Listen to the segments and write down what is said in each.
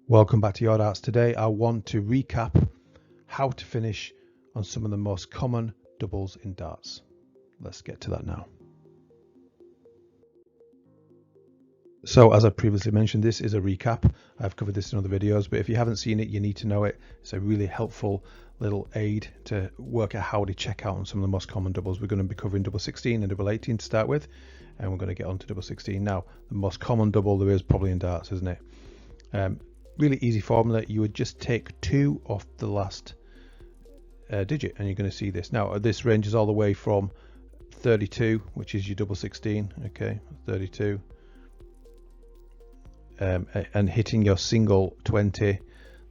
Welcome back to Your Darts. Today I want to recap how to finish on some of the most common doubles in darts. Let's get to that now. So as I previously mentioned, this is a recap. I've covered this in other videos, but if you haven't seen it, you need to know it. It's a really helpful little aid to work out how to check out on some of the most common doubles. We're going to be covering double 16 and double 18 to start with, and we're going to get on to double 16. Now, the most common double there is probably in darts, isn't it? Really easy formula. You would just take 2 off the last digit, and you're going to see this. Now, this ranges all the way from 32, which is your double 16, okay, 32, and hitting your single 20,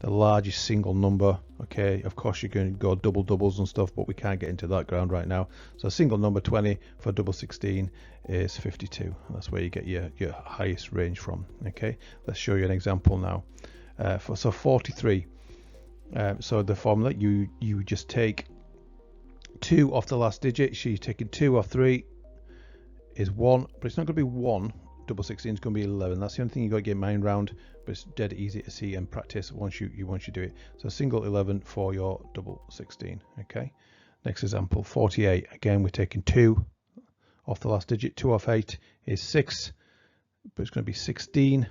the largest single number. Okay, of course you can go double doubles and stuff, but we can't get into that ground right now. So single number 20 for double 16 is 52. That's where you get your highest range from. Okay, let's show you an example now. So 43. So the formula, you just take 2 off the last digit. So you're taking 2 off 3 is 1, but it's not going to be 1. Double 16 is going to be 11. That's the only thing you got to get mind round, but it's dead easy to see and practice once you do it. So single 11 for your double 16. Okay. Next example, 48. Again, we're taking 2 off the last digit. 2 off 8 is 6, but it's going to be 16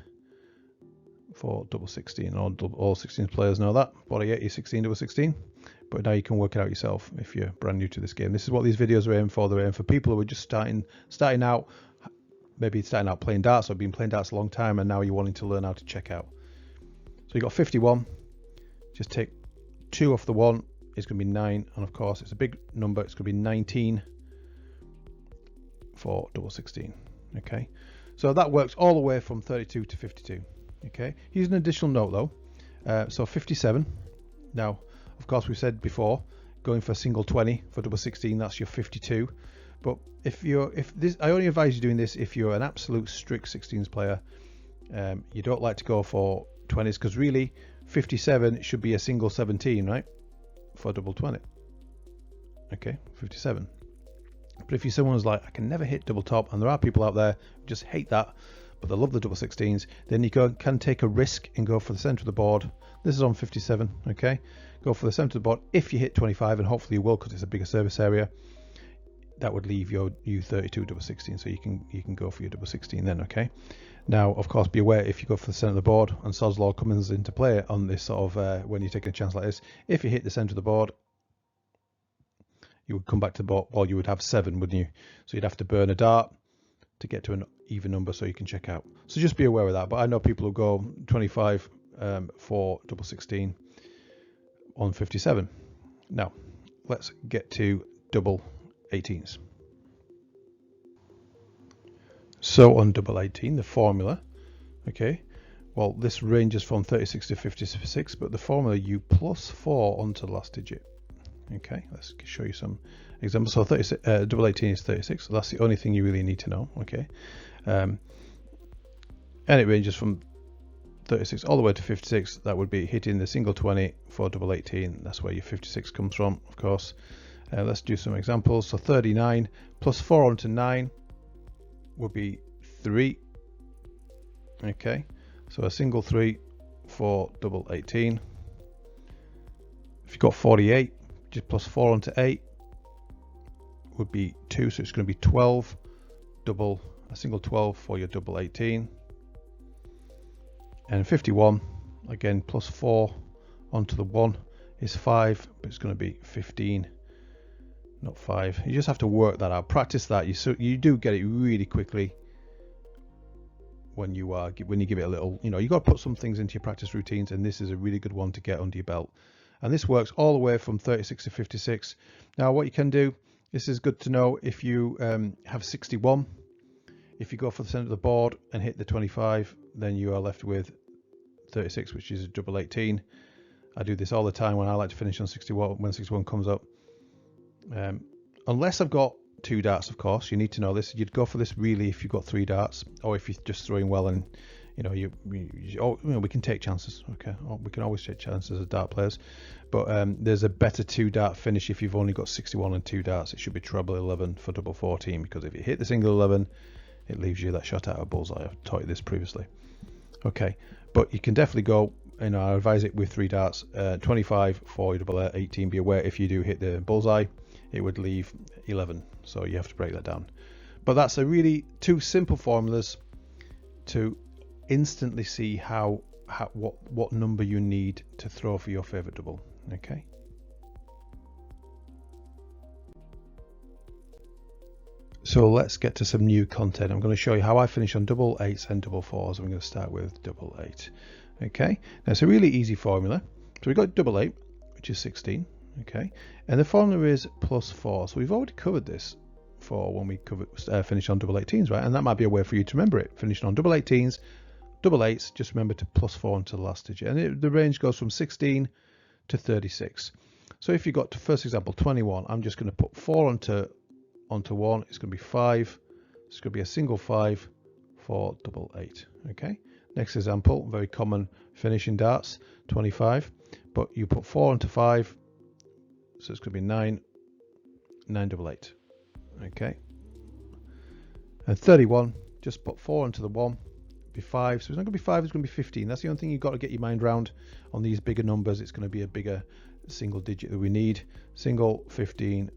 for double 16. All 16 players know that. 48 is 16 double 16. But now you can work it out yourself if you're brand new to this game. This is what these videos are aimed for. They're aimed for people who are just starting out. Maybe starting out playing darts or been playing darts a long time, and now you're wanting to learn how to check out. So you got 51. Just take 2 off the 1. It's going to be 9, and of course it's a big number. It's going to be 19 for double 16. Okay, so that works all the way from 32 to 52. Okay, here's an additional note though. So 57. Now, of course, we said before, going for a single 20 for double 16, that's your 52. But I only advise you doing this if you're an absolute strict 16s player. You don't like to go for 20s, because really 57 should be a single 17, right? For double 20. Okay, 57. But if you're someone who's like, I can never hit double top, and there are people out there who just hate that, but they love the double 16s, then you can take a risk and go for the center of the board. This is on 57. Okay, go for the center of the board. If you hit 25, and hopefully you will, because it's a bigger service area, that would leave you 32 double 16, so you can go for your double 16 then. Okay, now of course be aware, if you go for the center of the board, and Sod's Law comes into play on this sort of when you're taking a chance like this, if you hit the center of the board, you would come back to the board, well, you would have 7, wouldn't you? So you'd have to burn a dart to get to an even number so you can check out. So just be aware of that. But I know people who go 25 for double 16 on 57. Now let's get to double 18s. So on double 18, the formula, okay, well, this ranges from 36 to 56, but the formula, you plus 4 onto the last digit. Okay, let's show you some examples. So double 18 is 36, so that's the only thing you really need to know. Okay, and it ranges from 36 all the way to 56. That would be hitting the single 20 for double 18. That's where your 56 comes from, of course. Let's do some examples. So 39 plus 4 onto 9 would be 3. Okay, so a single 3 for double 18. If you've got 48, just plus 4 onto 8 would be 2, so it's going to be 12. A single 12 for your double 18. And 51, again, plus 4 onto the 1 is 5, but it's going to be 15. Not 5. You just have to work that out, practice that. You do get it really quickly when you give it a little. You got to put some things into your practice routines, and this is a really good one to get under your belt. And this works all the way from 36 to 56. Now, what you can do, this is good to know if you have 61. If you go for the center of the board and hit the 25, then you are left with 36, which is a double 18. I do this all the time when I like to finish on 61 when 61 comes up. Unless I've got 2 darts, of course, you need to know this. You'd go for this really if you've got 3 darts, or if you're just throwing well, and we can take chances. Okay, we can always take chances as dart players, but there's a better 2 dart finish if you've only got 61 and 2 darts. It should be treble 11 for double 14, because if you hit the single 11, it leaves you that shot out of bullseye. I've taught you this previously. Okay, but you can definitely go I advise it with 3 darts. 25 for double 18. Be aware if you do hit the bullseye, it would leave 11. So you have to break that down. But that's a really 2 simple formulas to instantly see what number you need to throw for your favorite double. Okay. So let's get to some new content. I'm going to show you how I finish on double 8s and double 4s. I'm going to start with double 8. Okay, now it's a really easy formula. So we've got double 8, which is 16. Okay, and the formula is +4. So we've already covered this for when we finish on double 18s, right? And that might be a way for you to remember it. Finishing on double 18s, double 8s, just remember to +4 into the last digit. And the range goes from 16 to 36. So if you got to, first example, 21, I'm just going to put 4 onto 1. It's going to be 5. It's going to be a single 5 for double 8. Okay, next example, very common finishing darts, 25, but you put 4 onto 5, so it's going to be 9 double 8. Okay, and 31, just put 4 onto the 1, be 5. So it's not going to be 5, it's going to be 15. That's the only thing you've got to get your mind around on these bigger numbers. It's going to be a bigger single digit that we need. Single 15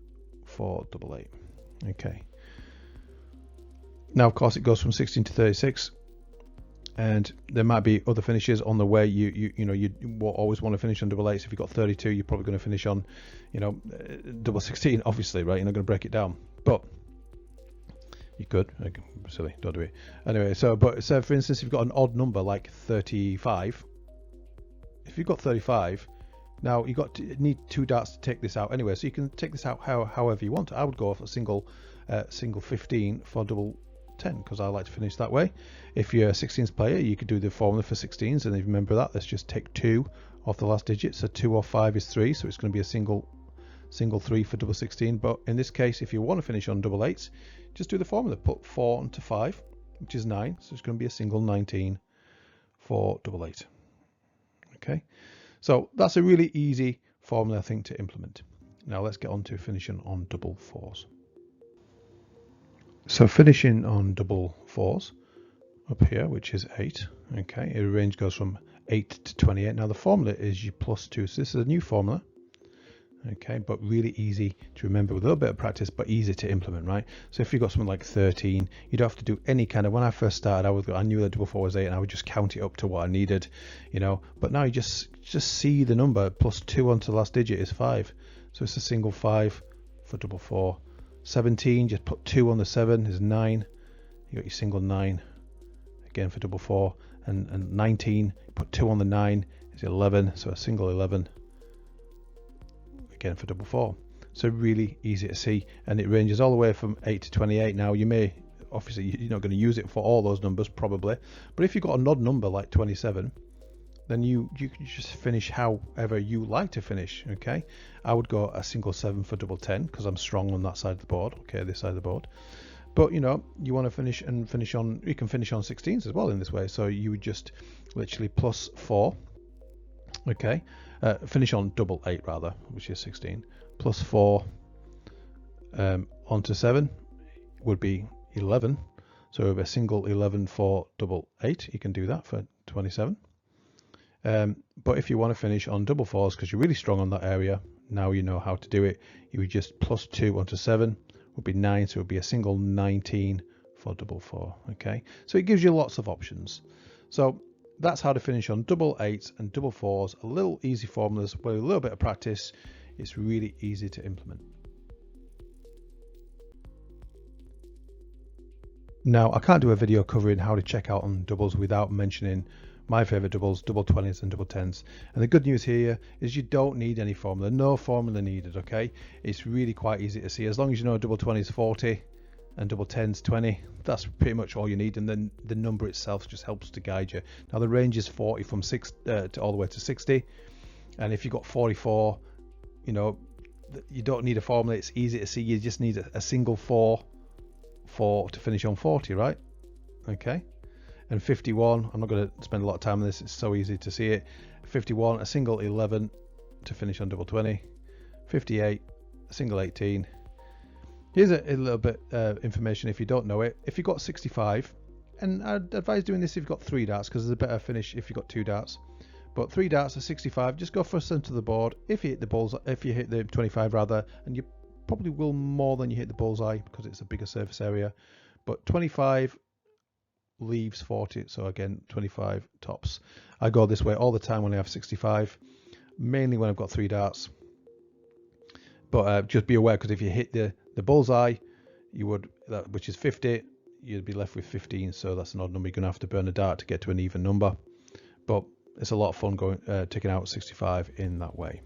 for double 8. Okay, now of course it goes from 16 to 36, and there might be other finishes on the way. You always want to finish on double 8s. If you've got 32, you're probably going to finish on double 16, obviously, right? You're not going to break it down, but you could. Silly, don't do it anyway. So for instance, if you've got an odd number like 35, if you've got 35, now you need 2 darts to take this out anyway, so you can take this out however you want. I would go for a single 15 for double 10 because I like to finish that way. If you're a 16s player, you could do the formula for 16s, and if you remember that, let's just take 2 off the last digit. So 2 off 5 is 3, so it's going to be a single 3 for double 16. But in this case, if you want to finish on double 8s, just do the formula. Put 4 onto 5, which is 9, so it's going to be a single 19 for double 8. Okay. So that's a really easy formula, I think, to implement. Now let's get on to finishing on double 4s. So finishing on double 4s up here, which is 8. Okay, the range goes from 8 to 28. Now the formula is you +2. So this is a new formula. Okay, but really easy to remember with a little bit of practice, but easy to implement, right? So if you've got something like 13, you don't have to do any kind of, when I first started, I knew that double 4 was 8, and I would just count it up to what I needed, but now you just see the number, +2 onto the last digit is 5. So it's a single 5 for double 4. 17, just put 2 on the 7 is 9. You got your single 9 again for double 4, and 19, put 2 on the 9 is 11, so a single 11 again for double 4. So really easy to see, and it ranges all the way from 8 to 28. Now you may, obviously you're not going to use it for all those numbers probably, but if you've got an odd number like 27, then you can just finish however you like to finish. Okay, I would go a single 7 for double 10 because I'm strong on that side of the board. Okay, this side of the board, but you want to finish on, you can finish on 16s as well in this way. So you would just literally +4. Okay, finish on double 8 rather, which is 16, +4 onto 7 would be 11. So a single 11 for double 8, you can do that for 27. But if you want to finish on double 4s because you're really strong on that area, now you know how to do it. You would just +2 onto 7 would be 9, so it would be a single 19 for double 4. Okay, so it gives you lots of options. So that's how to finish on double 8s and double 4s. A little easy formulas with a little bit of practice. It's really easy to implement. Now I can't do a video covering how to check out on doubles without mentioning my favorite doubles, double 20s and double 10s. And the good news here is you don't need any formula. No formula needed. Okay, it's really quite easy to see. As long as you know double 20s 40 and double 10s 20, that's pretty much all you need, and then the number itself just helps to guide you. Now the range is 40 from 6 to all the way to 60, and if you've got 44, you don't need a formula. It's easy to see. You just need a single 4 to finish on 40, right? Okay, and 51, I'm not going to spend a lot of time on this, it's so easy to see it. 51, a single 11 to finish on double 20. 58, a single 18. Here's a little bit information if you don't know it. If you've got 65, and I'd advise doing this if you've got 3 darts because there's a better finish if you've got 2 darts, But 3 darts are 65. Just go for a centre of the board. If you hit the bullseye, if you hit the 25 rather, and you probably will more than you hit the bullseye because it's a bigger surface area. But 25 leaves 40, so again 25 tops. I go this way all the time when I have 65, mainly when I've got 3 darts. But just be aware, because if you hit the bullseye, you would, which is 50, you'd be left with 15, so that's an odd number. You're going to have to burn a dart to get to an even number. But it's a lot of fun going taking out 65 in that way.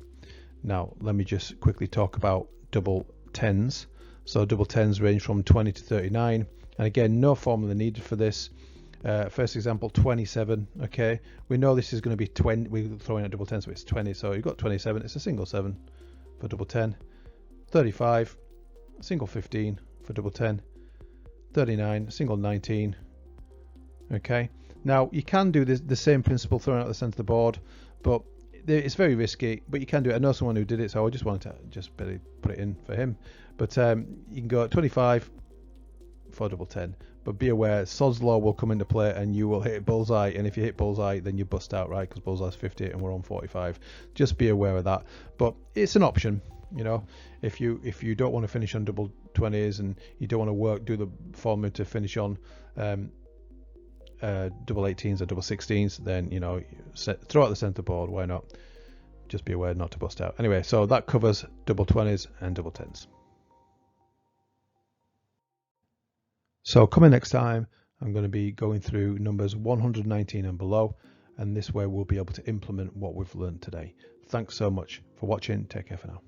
Now let me just quickly talk about double tens. So double tens range from 20 to 39, and again, no formula needed for this. First example, 27. Okay, we know this is going to be 20. We're throwing at double 10, so it's 20. So you've got 27. It's a single 7 for double 10. 35, single 15 for double 10. 39, single 19. Okay, now you can do the same principle throwing out the centre of the board, but it's very risky. But you can do it. I know someone who did it, so I just wanted to just barely put it in for him. But you can go at 25 for double 10, but be aware Sod's Law will come into play and you will hit bullseye, and if you hit bullseye then you bust out, right? Because bullseye's 50 and we're on 45. Just be aware of that, but it's an option, you know. If you don't want to finish on double 20s and you don't want to do the formula to finish on double 18s or double 16s, then, you know, throw out the center board, why not? Just be aware not to bust out. Anyway, so that covers double 20s and double 10s. So coming next time, I'm going to be going through numbers 119 and below, and this way we'll be able to implement what we've learned today. Thanks so much for watching. Take care for now.